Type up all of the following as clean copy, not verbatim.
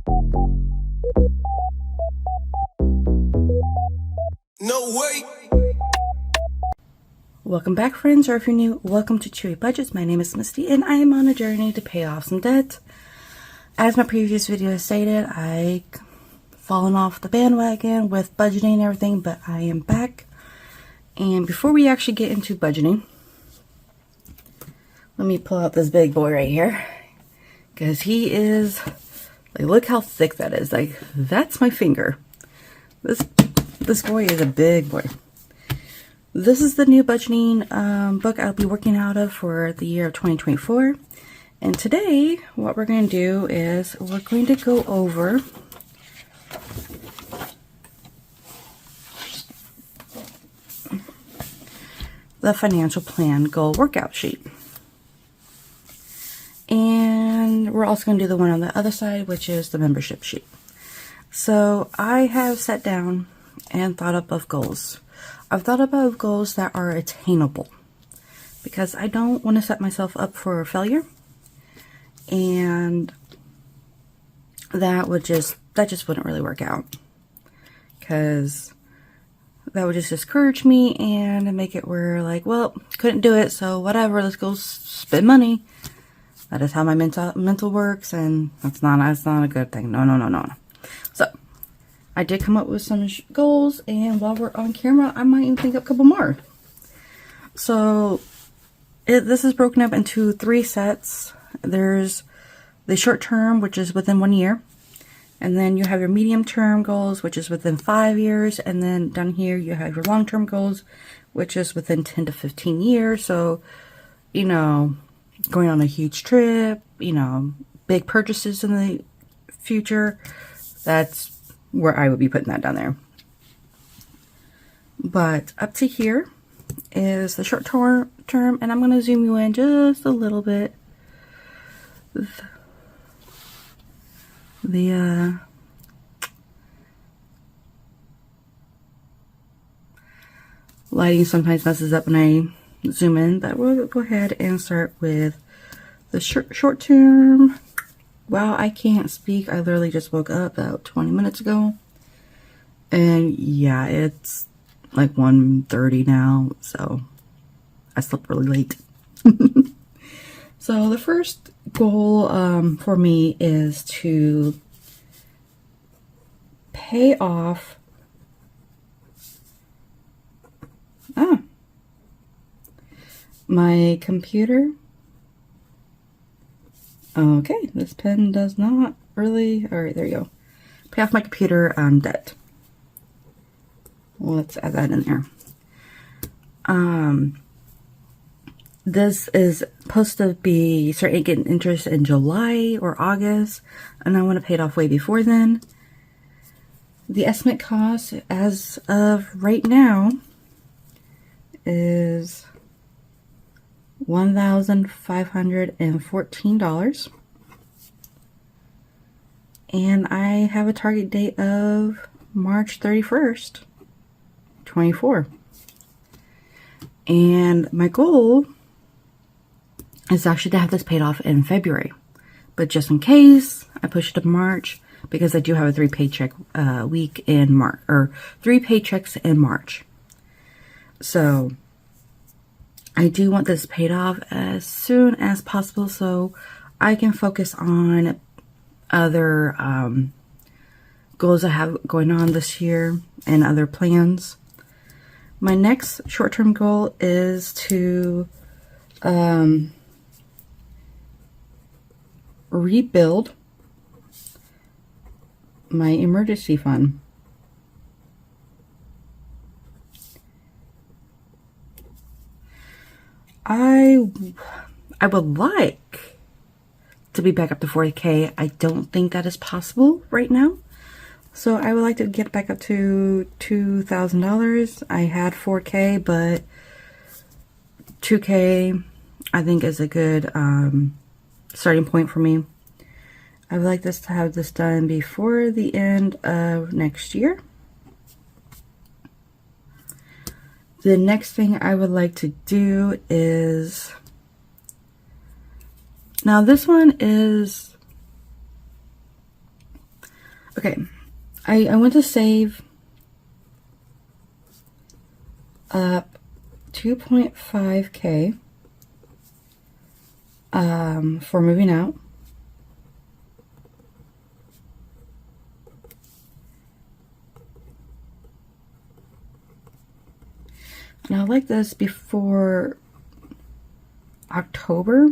No way. Welcome back, friends, or if you're new, welcome to Chewy Budgets. My name is Misty and I am on a journey to pay off some debt. As my previous video stated, I've fallen off the bandwagon with budgeting and everything, but I am back. And before we actually get into budgeting, let me pull out this big boy right here, because he is, like, look how thick that is. Like, that's my finger. This boy is a big boy. This is the new budgeting book I'll be working out of for the year of 2024. And today, what we're going to do is we're going to go over the financial plan goal workout sheet. And we're also going to do the one on the other side, which is the membership sheet. So I have sat down and thought up of goals. I've thought about goals that are attainable, because I don't want to set myself up for failure, and that just wouldn't really work out, because that would just discourage me and make it where, like, well, couldn't do it, so whatever, let's go spend money. That is how my mental works, and that's not a good thing. No. So I did come up with some goals, and while we're on camera, I might even think of a couple more. So this is broken up into 3 sets. There's the short term, which is within 1 year. And then you have your medium term goals, which is within 5 years. And then down here, you have your long term goals, which is within 10 to 15 years. So, you know, going on a huge trip, you know, big purchases in the future, that's where I would be putting that down there. But up to here is the short term, and I'm going to zoom you in just a little bit. The lighting sometimes messes up when I zoom in, but we'll go ahead and start with the short term. Wow, I can't speak. I literally just woke up about 20 minutes ago. And yeah, it's like 1:30 now, so I slept really late. So the first goal for me is to pay off my computer. Okay, this pen does not really... Alright, there you go. Pay off my computer debt. Let's add that in there. This is supposed to be starting getting interest in July or August, and I want to pay it off way before then. The estimate cost as of right now is $1,514, and I have a target date of March 31st, 24. And my goal is actually to have this paid off in February, but just in case, I push it to March, because I do have a 3 paycheck week in March, or 3 paychecks in March. So I do want this paid off as soon as possible so I can focus on other goals I have going on this year and other plans. My next short-term goal is to rebuild my emergency fund. I would like to be back up to 40K. I don't think that is possible right now. So I would like to get back up to $2,000. I had 4K, but 2K I think is a good starting point for me. I would like this to have this done before the end of next year. The next thing I would like to do is, now this one is Okay, I want to save up 2.5K for moving out. And I like this before October.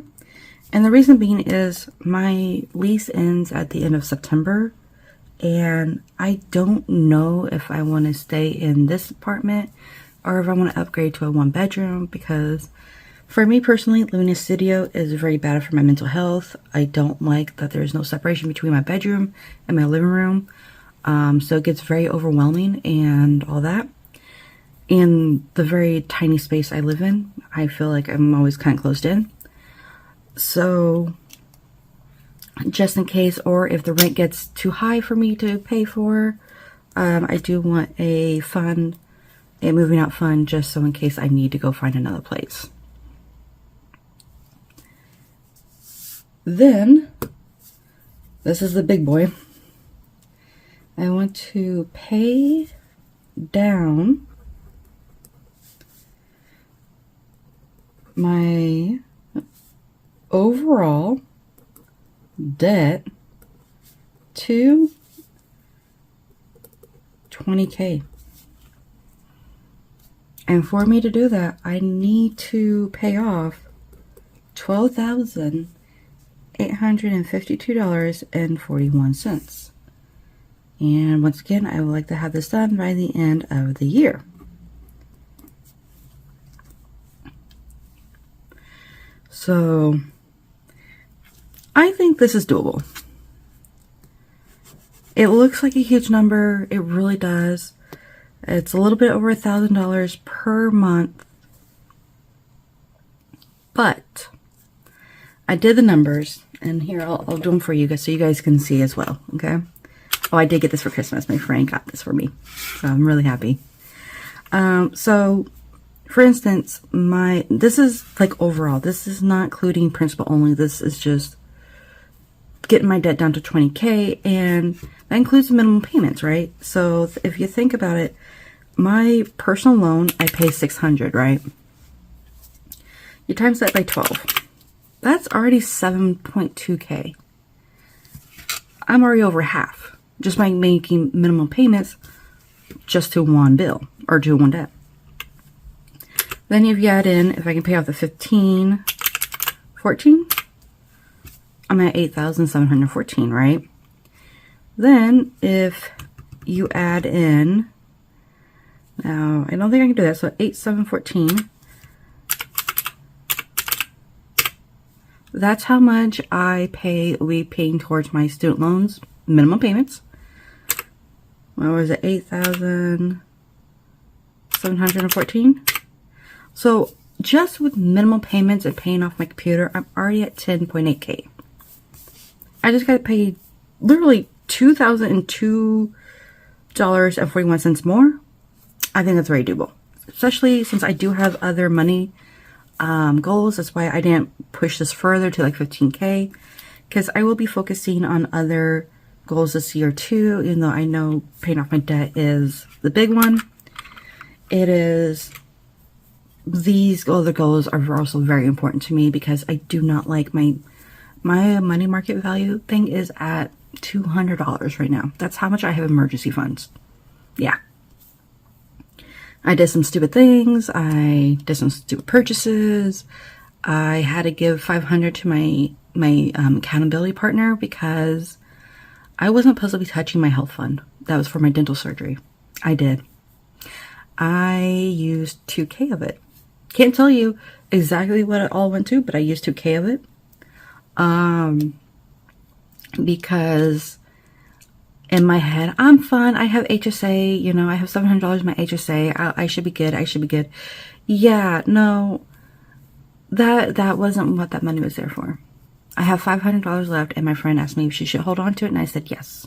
And the reason being is my lease ends at the end of September. And I don't know if I want to stay in this apartment or if I want to upgrade to a 1-bedroom, because for me personally, living in a studio is very bad for my mental health. I don't like that there's no separation between my bedroom and my living room. So it gets very overwhelming and all that. In the very tiny space I live in, I feel like I'm always kind of closed in. So just in case, or if the rent gets too high for me to pay for, I do want a fund, a moving out fund, just so in case I need to go find another place. Then, this is the big boy. I want to pay down my overall debt to 20K. And for me to do that, I need to pay off $12,852.41. And once again, I would like to have this done by the end of the year. So I think this is doable. It looks like a huge number. It really does. It's a little bit over $1,000 per month. But I did the numbers, and here I'll do them for you guys so you guys can see as well, okay? Oh, I did get this for Christmas. My friend got this for me, so I'm really happy. So for instance, this is like overall. This is not including principal only. This is just getting my debt down to 20K, and that includes minimum payments, right? So if you think about it, my personal loan, I pay $600, right? You times that by 12. That's already 7.2K. I'm already over half just by making minimum payments just to one bill or to one debt. Then if you add in, if I can pay off the 14, I'm at 8,714, right? Then if you add in, now I don't think I can do that, so 8,714. That's how much will be paying towards my student loans, minimum payments. What was it, 8,714? So just with minimum payments and paying off my computer, I'm already at 10.8K. I just got to pay literally $2,002.41 more. I think that's very doable, especially since I do have other money goals. That's why I didn't push this further to like 15K, because I will be focusing on other goals this year too, even though I know paying off my debt is the big one. It is, these other goals are also very important to me because I do not like my money market value thing is at $200 right now. That's how much I have emergency funds. Yeah. I did some stupid things. I did some stupid purchases. I had to give $500 to my accountability partner because I wasn't supposed to be touching my health fund. That was for my dental surgery. I did. I used 2K of it. Can't tell you exactly what it all went to, but I used 2K of it. Because in my head, I'm fine. I have HSA, you know, I have $700 in my HSA. I should be good. I should be good. Yeah, no, that wasn't what that money was there for. I have $500 left, and my friend asked me if she should hold on to it, and I said yes.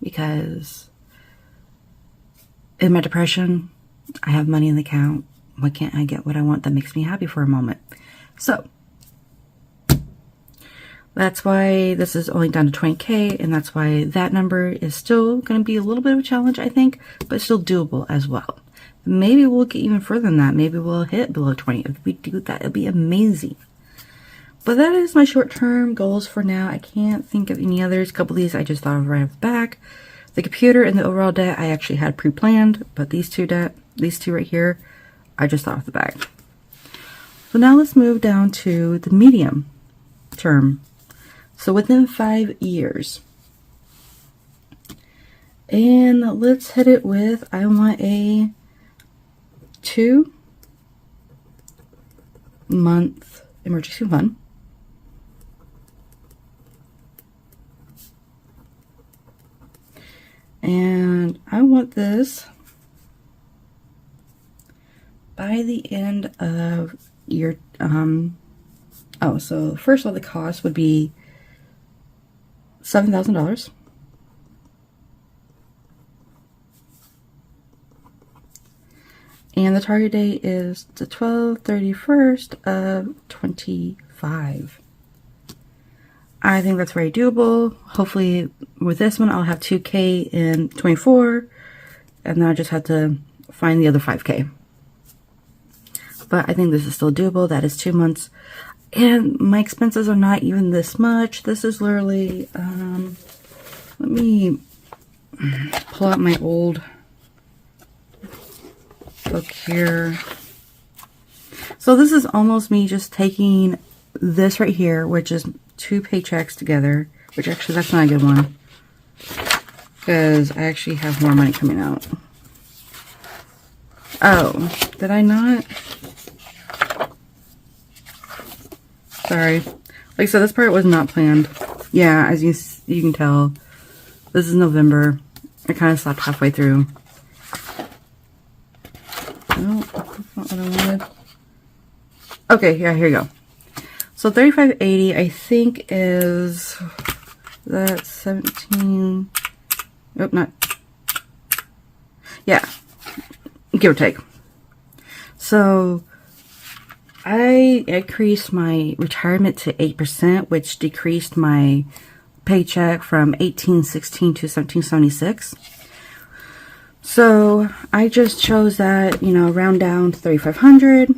Because in my depression, I have money in the account. Why can't I get what I want that makes me happy for a moment? So That's why this is only down to 20K, and that's why that number is still going to be a little bit of a challenge, I think, but still doable as well. Maybe we'll get even further than that. Maybe we'll hit below 20. If we do that, it'll be amazing. But that is my short-term goals for now. I can't think of any others. A couple of these I just thought of right off the back. The computer and the overall debt I actually had pre-planned, but these two right here, I just thought off the back. So now let's move down to the medium term. So within 5 years. And let's hit it with, I want a 2-month emergency fund. And I want this by the end of year, so first of all, the cost would be $7,000. And the target date is the 12/31st of 25. I think that's very doable. Hopefully with this one, I'll have 2K in 24, and then I just have to find the other 5K. But I think this is still doable. That is 2 months. And my expenses are not even this much. This is literally, let me pull out my old book here. So this is almost me just taking this right here, which is 2 paychecks together, which actually that's not a good one because I actually have more money coming out. Oh, did I not? Sorry. Like I said, this part was not planned. Yeah, as you can tell, this is November. I kind of stopped halfway through. No, that's not what I wanted. Okay, yeah, here you go. So 3580, I think is that 17. Oh, not. Yeah, give or take. So I increased my retirement to 8%, which decreased my paycheck from 1816 to 1776. So I just chose that, you know, round down to 3,500,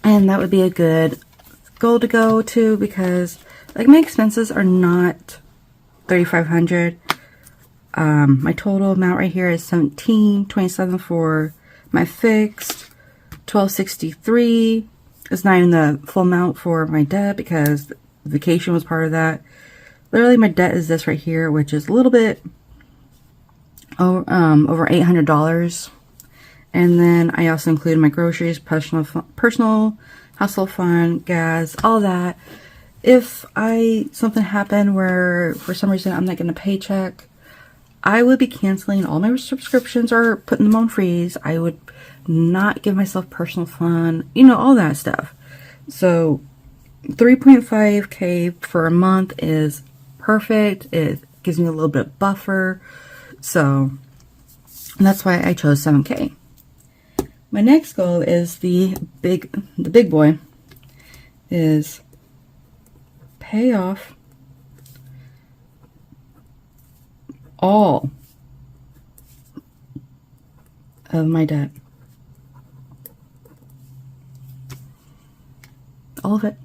and that would be a good goal to go to because like my expenses are not 3,500. My total amount right here is 1727 for my fixed. 1263 is not even the full amount for my debt because vacation was part of that. Literally my debt is this right here, which is a little bit over $800. And then I also included my groceries, personal household fund, gas, all that. If something happened where for some reason I'm not getting a paycheck, I would be canceling all my subscriptions or putting them on freeze. I would not give myself personal fund, you know, all that stuff. So 3.5K for a month is perfect. It gives me a little bit of buffer. So that's why I chose 7K. My next goal is the big boy is pay off all of my debt. All of it.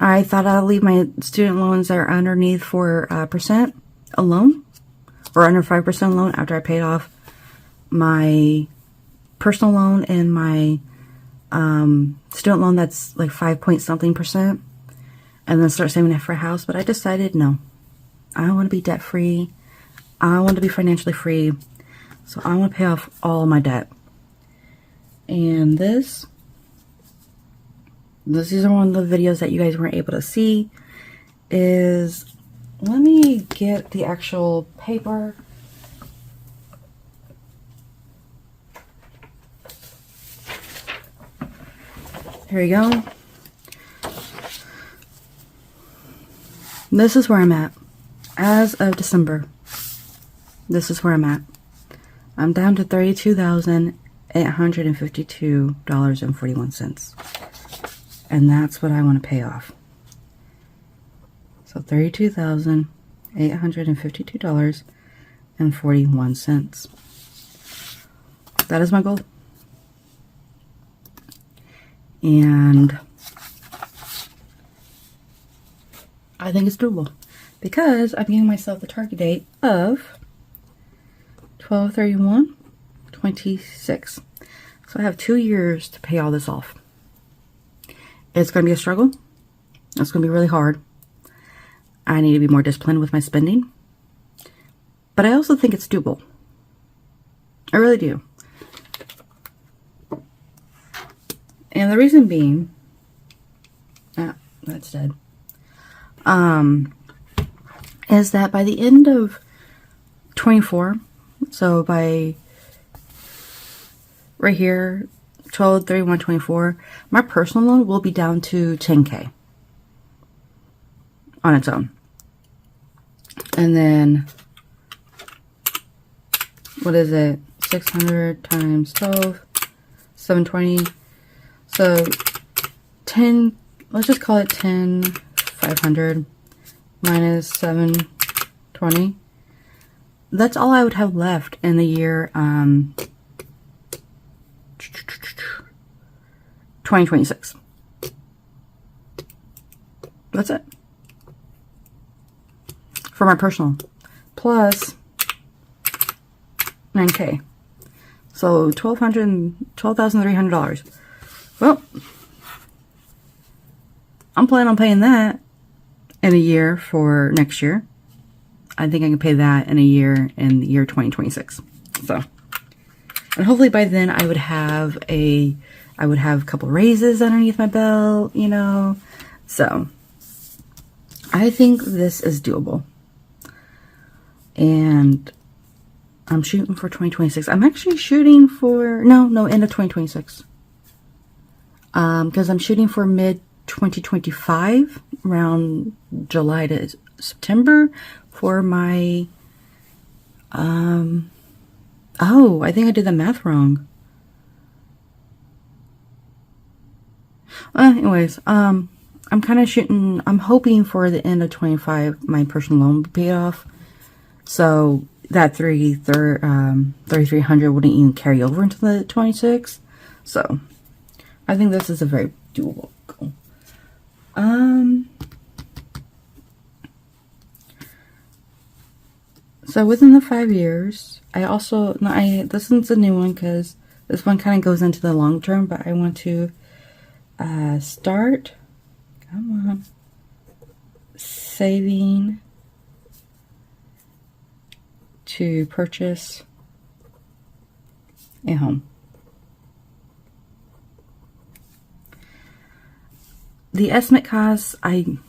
I thought I'd leave my student loans that are underneath 4% alone, or under 5% loan after I paid off my personal loan and my student loan that's like 5 point something percent, and then start saving it for a house. But I decided no, I want to be debt free. I want to be financially free. So I want to pay off all my debt. And these are one of the videos that you guys weren't able to see. Let me get the actual paper. Here we go. This is where I'm at. As of December, this is where I'm at. I'm down to $32,852.41. And that's what I want to pay off. So $32,852.41. That is my goal. And I think it's doable because I'm giving myself the target date of 12/31/26. So I have 2 years to pay all this off. It's going to be a struggle. It's going to be really hard. I need to be more disciplined with my spending. But I also think it's doable. I really do. And the reason being, that's dead, is that by the end of 24, so by right here, 12/31/24, my personal loan will be down to 10K on its own. And then, what is it? 600 times 12, 720. So 10, let's just call it 10,500 minus 720. That's all I would have left in the year 2026. That's it. For my personal. Plus 9K. So $12,300. Well, I'm planning on paying that in a year for next year. I think I can pay that in a year in the year 2026. So, and hopefully by then I would have a couple raises underneath my belt, you know. So, I think this is doable. And I'm shooting for 2026. I'm actually shooting for, no, end of 2026. Because I'm shooting for mid-2025, around July to September, for my, oh, I think I did the math wrong. Anyways, I'm kind of shooting, I'm hoping for the end of 25, my personal loan will be paid off. So that 3,300 wouldn't even carry over into the 26. So I think this is a very doable goal. So within the 5 years, I also, this one's a new one because this one kind of goes into the long term, but I want to start, come on, saving to purchase a home. The estimate cost,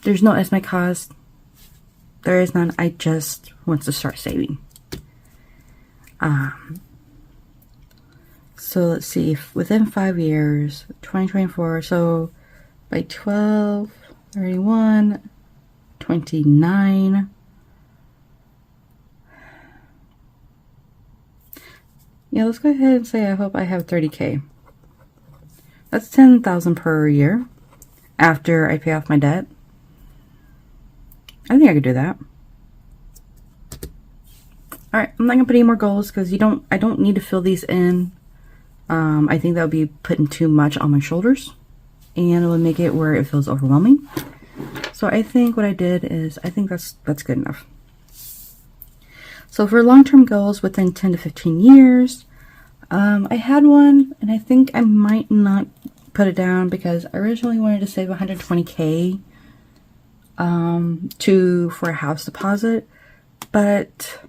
there's no estimate cost. There is none. I just want to start saving. So let's see, if within 5 years, 2024, so by 12/31/29, yeah, let's go ahead and say I hope I have 30K. That's 10,000 per year after I pay off my debt. I think I could do that. All right, I'm not gonna put any more goals because I don't need to fill these in. I think that would be putting too much on my shoulders, and it would make it where it feels overwhelming. So I think what I did is, I think that's good enough. So for long-term goals within 10 to 15 years, I had one, and I think I might not put it down because I originally wanted to save 120K for a house deposit, but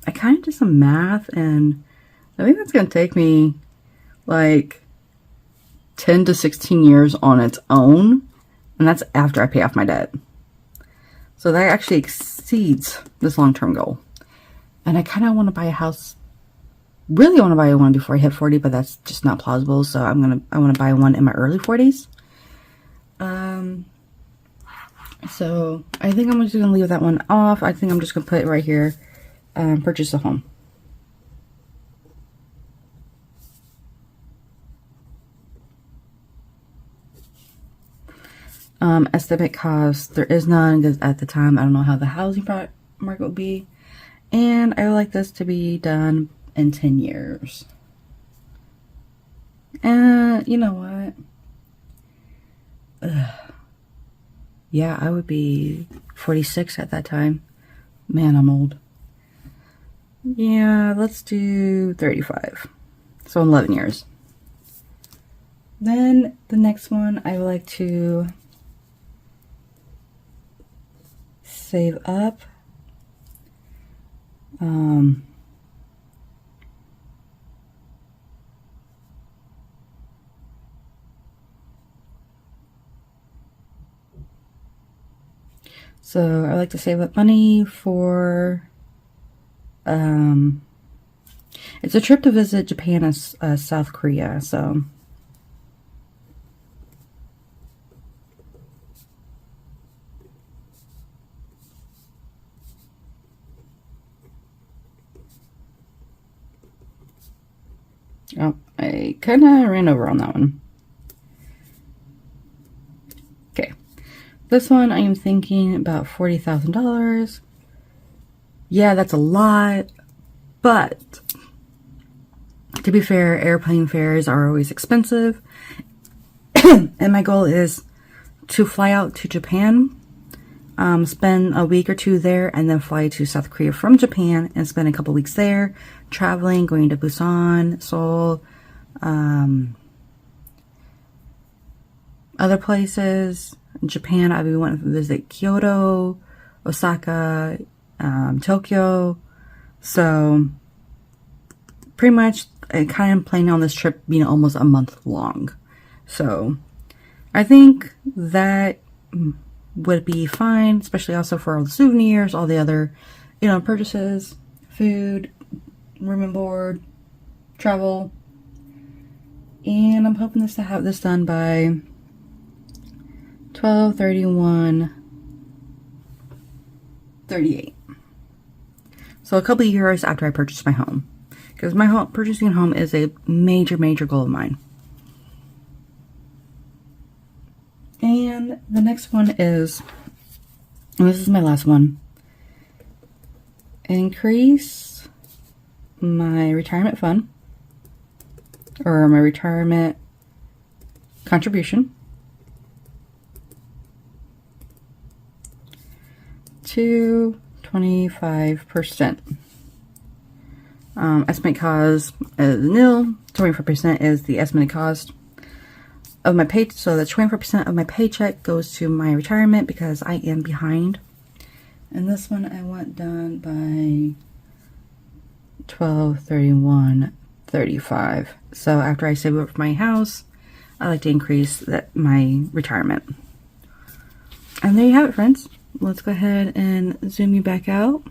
I kind of did some math, and I think that's going to take me like 10 to 16 years on its own, and that's after I pay off my debt. So that actually exceeds this long-term goal. And I kind of want to buy a house, really want to buy one before I hit 40, but that's just not plausible. So I want to buy one in my early 40s. So I think I'm just going to leave that one off. I think I'm just going to put it right here, purchase a home. Estimate cost, there is none because at the time I don't know how the housing market will be. And I would like this to be done in 10 years. And you know what? Yeah, I would be 46 at that time. Man, I'm old. Yeah, let's do 35. So 11 years. Then the next one, I would like to save up. So I like to save up money for, it's a trip to visit Japan and South Korea, so. Oh, I kind of ran over on that one. Okay. This one, I am thinking about $40,000. Yeah, that's a lot, but to be fair, airplane fares are always expensive. And my goal is to fly out to Japan, spend a week or two there, and then fly to South Korea from Japan and spend a couple weeks there, traveling, going to Busan, Seoul, other places. In Japan, I would want to visit Kyoto, Osaka, Tokyo. So pretty much I kind of planning on this trip being almost a month long. So I think that would be fine, especially also for all the souvenirs, all the other, purchases, food, room and board, travel. And I'm hoping to have this done by 12/31/38. So a couple of years after I purchased my home, because purchasing a home is a major goal of mine. And the next one is, and this is my last one, increase my retirement fund, or my retirement contribution, to 25%. Estimate cost is nil. 25% is the estimated cost of my pay. So the 24% of my paycheck goes to my retirement because I am behind. And this one I want done by 12/31/35. So after I save up for my house, I like to increase my retirement. And there you have it, friends. Let's go ahead and zoom you back out.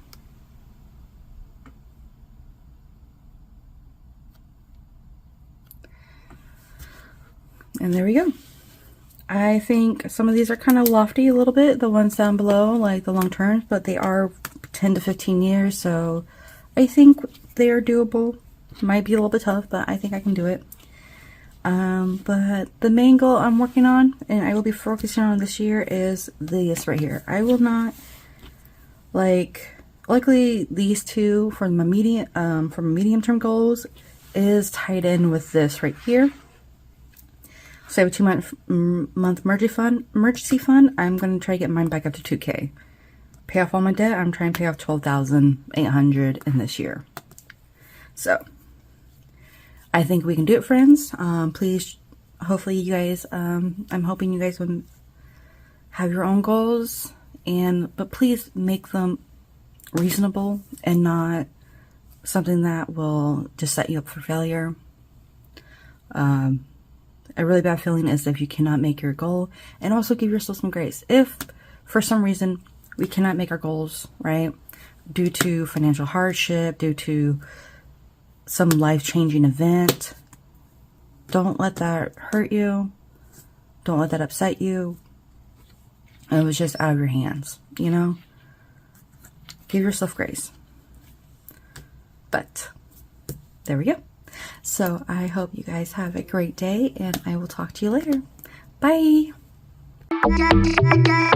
And there we go. I think some of these are kind of lofty a little bit, the ones down below, like the long terms, but they are 10 to 15 years, so I think they are doable. Might be a little bit tough, but I think I can do it. But the main goal I'm working on, and I will be focusing on this year, is this right here. I will not, luckily these two for my medium-term goals is tied in with this right here. So I have a 2-month emergency fund. I'm going to try to get mine back up to 2K. Pay off all my debt. I'm trying to pay off $12,800 in this year. So I think we can do it, friends. Please, hopefully you guys, I'm hoping you guys would have your own goals, but please make them reasonable and not something that will just set you up for failure. A really bad feeling is if you cannot make your goal, and also give yourself some grace. If for some reason we cannot make our goals, right, due to financial hardship, due to some life-changing event, don't let that hurt you. Don't let that upset you. It was just out of your hands, Give yourself grace. But there we go. So I hope you guys have a great day, and I will talk to you later. Bye. yeah, yeah.